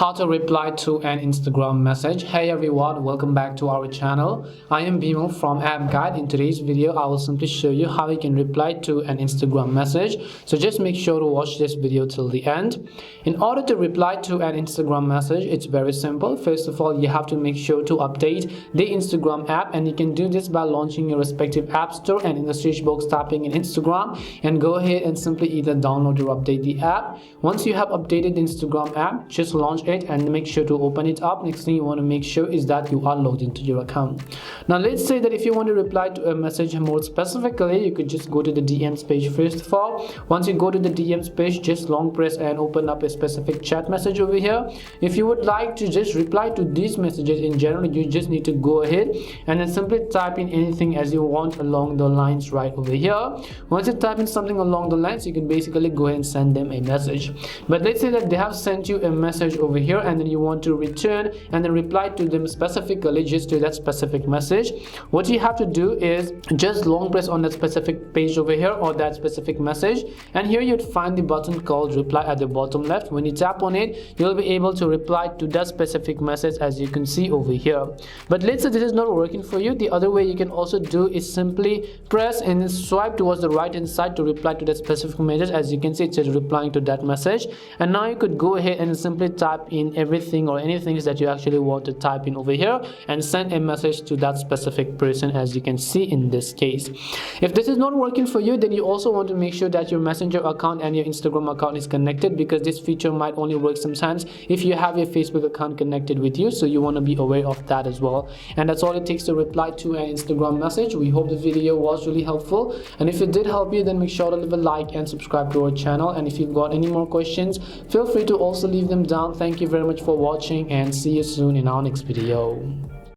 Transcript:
How to reply to an Instagram message. Hey everyone, welcome back to our channel. I am Bimo from App Guide. In today's video I will simply show you how you can reply to an Instagram message, so just make sure to watch this video till the end. In order to reply to an Instagram message, it's very simple. First of all, you have to make sure to update the Instagram app, and you can do this by launching your respective app store and in the search box typing in Instagram, and go ahead and simply either download or update the app. Once you have updated the Instagram app, just launch it and make sure to open it up. Next thing you want to make sure is that you are logged into your account. Now let's say that if you want to reply to a message more specifically, you could just go to the DMs page. First of all, once you go to the DMs page, just long press and open up a specific chat message over here. If you would like to just reply to these messages in general, you just need to go ahead and then simply type in anything as you want along the lines right over here. Once you type in something along the lines, you can basically go ahead and send them a message. But let's say that they have sent you a message over here and then you want to return and then reply to them specifically just to that specific message. What you have to do is just long press on that specific page over here or that specific message, and here you'd find the button called reply at the bottom left. When you tap on it, you'll be able to reply to that specific message as you can see over here. But let's say this is not working for you. The other way you can also do is simply press and then swipe towards the right hand side to reply to that specific message. As you can see, it says replying to that message, and now you could go ahead and simply type in everything or anything that you actually want to type in over here and send a message to that specific person, as you can see in this case. If this is not working for you, then you also want to make sure that your Messenger account and your Instagram account is connected, because this feature might only work sometimes if you have your Facebook account connected with you, so you want to be aware of that as well. And that's all it takes to reply to an Instagram message. We hope the video was really helpful, and if it did help you, then make sure to leave a like and subscribe to our channel. And if you've got any more questions, feel free to also leave them down. Thank you very much for watching, and see you soon in our next video.